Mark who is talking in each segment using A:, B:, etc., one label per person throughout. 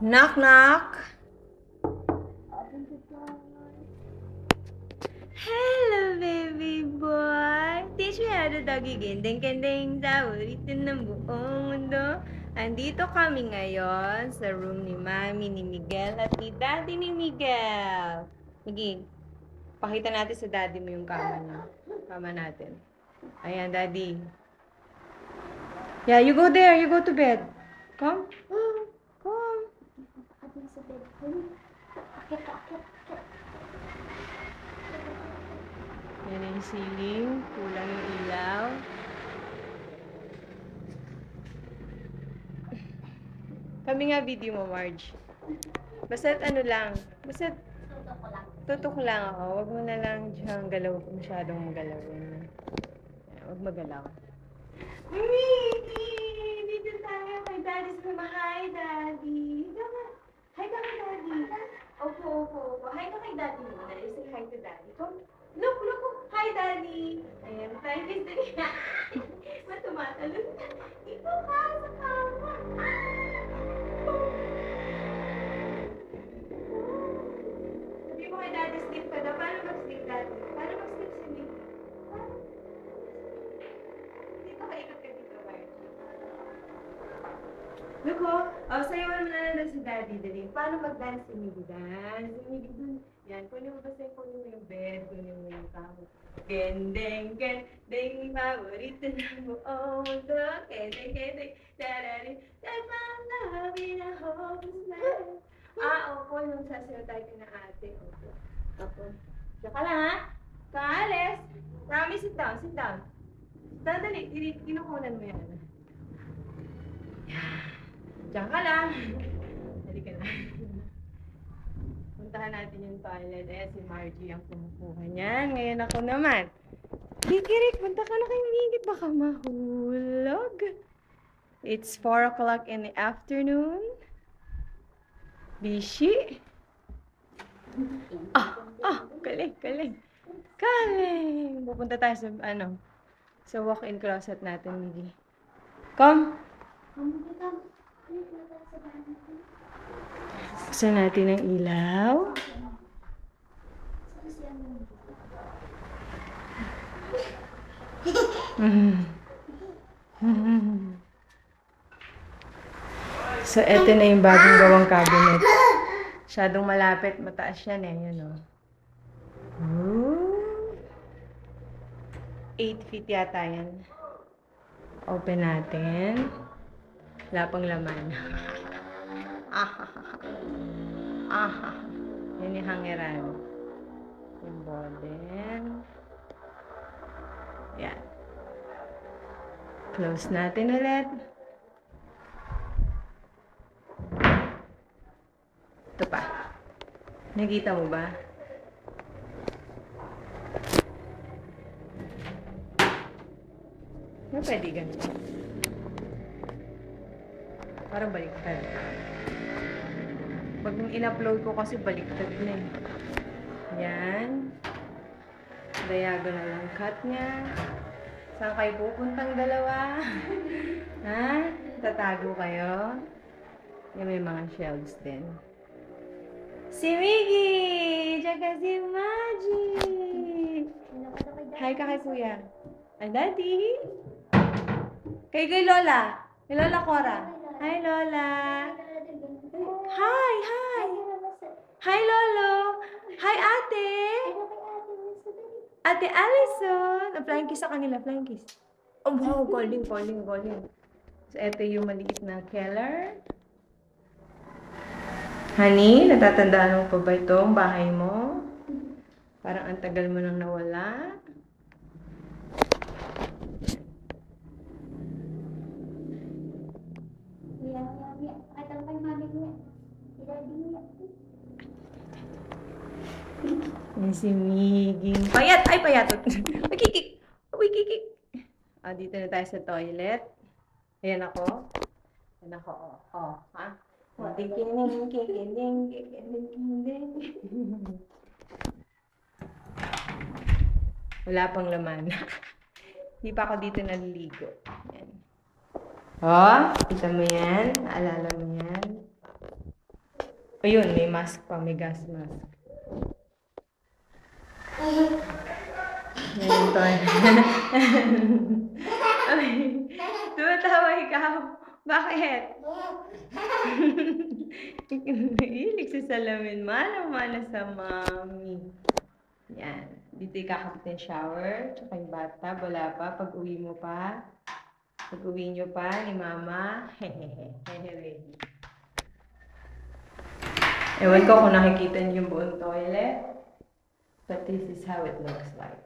A: Knock, knock. Hello, baby boy. Teach me how to doggy gendeng-kendeng sa ulitin ng buong mundo. Andito kami ngayon sa room ni Mami, ni Miguel, at ni Daddy ni Miguel. Miguel, pakita natin sa Daddy mo yung kama niya. Kama natin. Ayan, Daddy. Yeah, you go there. You go to bed. Come. Come. Yan yung ceiling. Kulang yung ilaw. Kami nga video mo, Marge. Basta't ano lang. Basta't tutok lang ako. Huwag mo na lang diyang galaw. Masyadong magalawin. Huwag magalaw. Mimi! Dito tayo kay Daddy's mama. Hi, Daddy. Hi ka kay Daddy. Opo. Hi ka kay Daddy mo. Say hi to Daddy. Come. Look. Hi, Daddy. Ayan. Thank you, Daddy. Ba't tumatalon? Dito ka sa kama. Sabi mo kay Daddy, sleep ka na. Paano mag-sleep, Daddy? Paano mag-sleep si Nick? Dito ka, ikot ka dito, Marge. Look, sayawan mo na lang si Daddy, Dali. Paano mag-dance si Miggy? Dance si Miggy dun. Yan, kunin mo yung bed, kunin mo yung kamo. Gendeng, paborito ng buong mundo. Gendeng, dadari, that's my love in a hopeless land. Opo, yung sasayaw tayo na ate. Opo. Diyan ka lang, ha? Kaalis. Promise, sit down. Dali, kinukunan mo yan. Diyan ka lang. Dali ka na. Puntahan natin yung toilet. Si Margie ang kumukuha niyan. Ngayon ako naman. Kikirik, punta ka na kay Migit. Baka mahulog. It's 4 o'clock in the afternoon. Bishi. Galing. Pupunta tayo sa walk-in closet natin, Miggy. Come. Buksan natin ang ilaw. So, eto na yung bagong gawang cabinet. Masyadong malapit. Mataas yan eh. Yun, oh. 8 feet yata yan. Open natin. Wala pang laman. Yan yung hangeran. Yung boden. Yan. Close natin ulit. Ito pa. Nakita mo ba? Pwede ganito. Parang baliktad. Pag in-upload ko kasi baliktad na eh. Yan. Diagonal ang cut niya. Saan kayo pupuntang dalawa? Ha? Tatago kayo? Yan, may mga shelves din. Si Miggy! Tsaka si Maggie! Hi ka kay Kuya. Ay, Daddy! Kay Lola. Kay Lola Cora. Hi, Lola. Hi! Hi, Lolo. Hi, Ate. Ate Allison. Flying kiss sa kanila. Flying kiss. Oh, wow. Calling. So, ito yung maliit na Keller. Honey, natatandaan mo pa ba itong bahay mo? Parang ang tagal mo nang nawala. Yan si Miggy. Payat! Ay, payatot! Magkikik! Dito na tayo sa toilet. Ayan ako. Ha? Wala pang laman. Hindi pa ako dito naliligo. Ayan. Kita mo yan? Naalala mo yan? Ayun, may mask pa, may gas mask. Yan, Ton. Ay, tumatawa ikaw. Bakit? Hilig sa salamin. Mana-mana sa mami. Yan. Dito ikakapit ng shower. Tsaka yung bathtub. Wala pa. Pag-uwi mo pa. Pag-uwi nyo pa ni mama. Hehehe. Hehehe. Ewan ko kung nakikita niyo yung buong toilet. But this is how it looks like.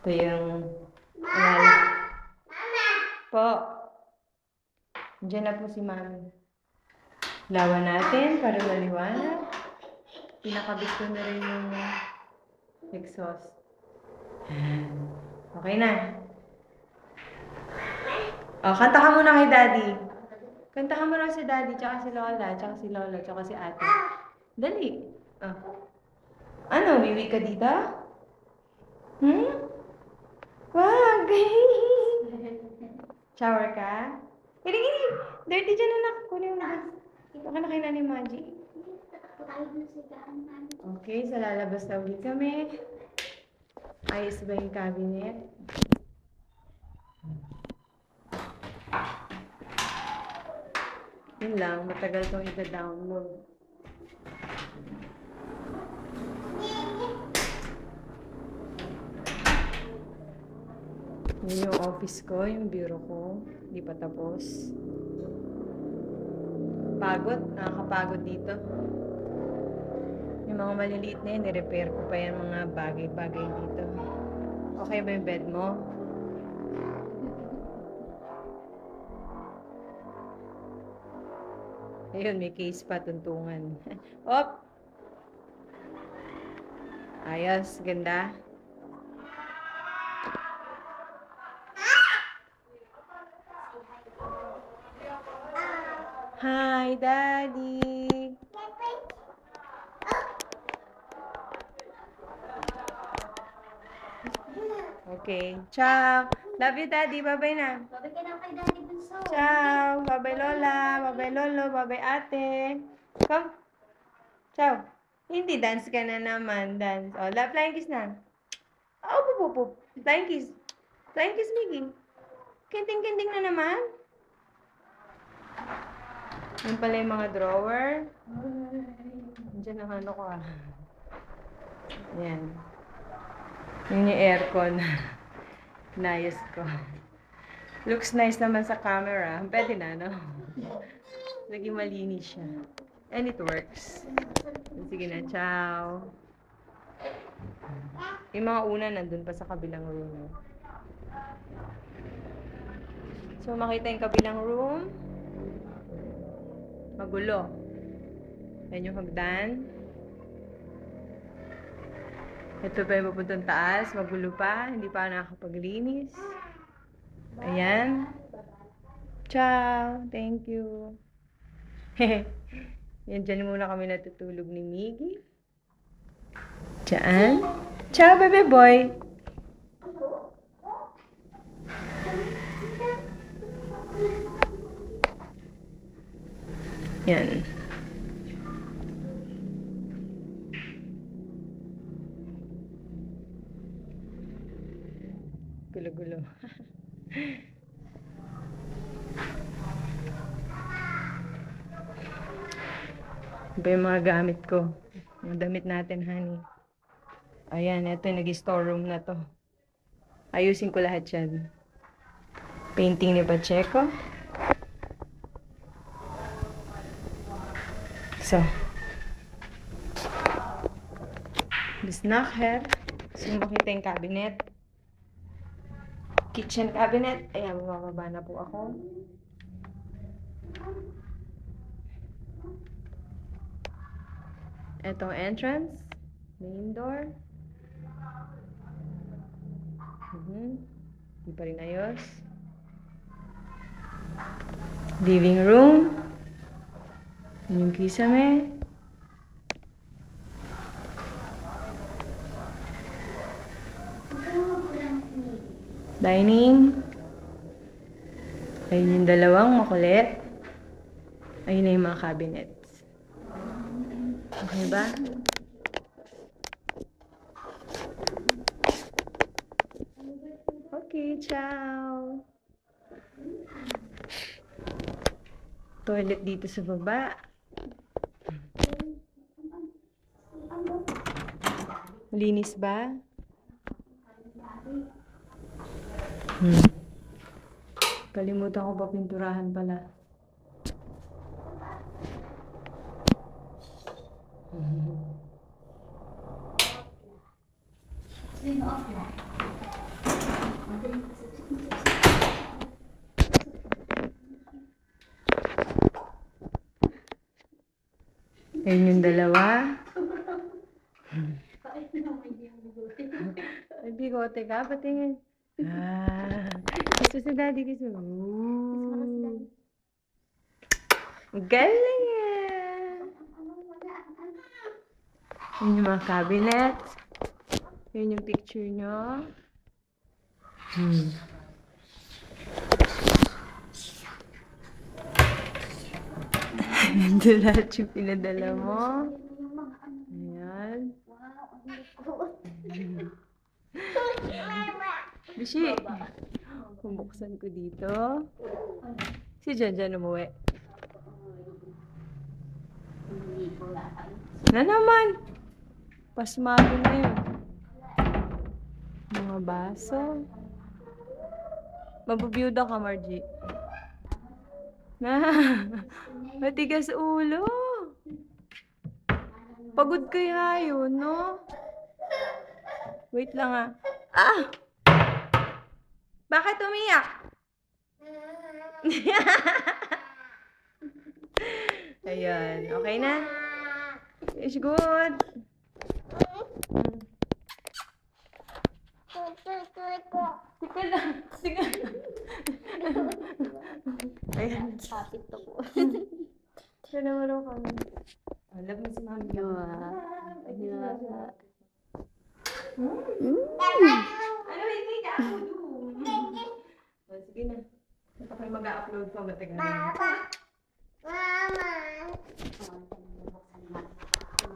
A: Ito yung... Po. Diyan na po si mami. Lawan natin para maliwanag. Pinakabit ko na rin yung exhaust. Okay na. Oh, kanta ka muna kay daddy. Kanta ka muna si daddy, tsaka si lola, tsaka si lolo, tsaka si ate. Dali. Oh. Ano, wiwi ka dito? Wag! Shower ka? Gini. Dirty dyan, anak. Kunin mo na. Baka na kay Nani Maji. Okay, sa lalabas na ulit kami. Ayos ba yung cabinet? Yun lang, matagal itong ita-download. Yun yung office ko, yung bureau ko. Hindi pa tapos. Pagod, nakakapagod dito. Yung mga maliliit na yun, ni-repair ko pa yan mga bagay-bagay dito. Okay ba yung bed mo? Ayun, may case pa, tuntungan. Op! Ayos, ganda. Hi, Daddy! Okay, ciao! Love you, Daddy. Bye-bye na.
B: Babay ka na kay Daddy Bunso.
A: Ciao! Bye-bye, Lola. Bye-bye, Lolo. Bye-bye, Ate. Come. Ciao. Hindi, dance ka na naman. Dance. Oh, flying kiss na. Oh, pupupup. Flying kiss. Flying kiss, Miggy. Kinting-kinting na naman. Yan pala yung mga drawer. Diyan ang ano ko ah. Yan. Yun yung aircon. Nice ko. Looks nice naman sa camera. Pwede na, no? Naging malinis siya. And it works. Sige na, ciao. Yung mga una nandun pa sa kabilang room. So, makita yung kabilang room. Magulo. Yan yung hagdan. Ito pa yung papuntang taas. Magulo pa. Hindi pa nakakapaglinis. Ayan. Ciao. Thank you. Yan, dyan muna kami natutulog ni Miggy. Diyan. Ciao, baby boy. Yan. Gulo-gulo. Iba yung mga gamit ko. Yung damit natin, honey. Ayan, ito yung nag-store room na to. Ayusin ko lahat yan. Painting ni Pacheco. So. Bisnacher. So, makita yung cabinet. Kitchen cabinet. Ayan, mababa na po ako. Etong entrance. Main door. Hindi pa rin ayos. Living room. Yung kisame. Dining. Ayun yung dalawang makulit. Ayun na yung mga cabinets. Okay ba? Okay, ciao! Toilet dito sa baba. Linis ba? Kalimutan ko pa pinturahan pala. Ayun yung dalawa. Ay, bigote ka? Patingin. Gusto si daddy gusto. Ooh. Galing yan! Yun yung mga cabinets. Yun yung picture nyo. Ito lahat yung pinadala mo. Ayan. Bishi, bubuksan ko dito. Si Janjan umuwi. Na naman! Pasmado na yun. Mga baso. Mabubiyuda ka, Margie. Matigas ulo. Pagod kaya yun, no? Wait lang ah. Ah! Bakit umiyak? Ayan. Okay na? It's good. Tika lang. Tika lang. Ayan.
B: Kapit ako.
A: Siya naman ako kami. Love mo si Mami. Ano, hindi ka ako doon. Sige na. Ito kayo mag-upload pa. Matagal na.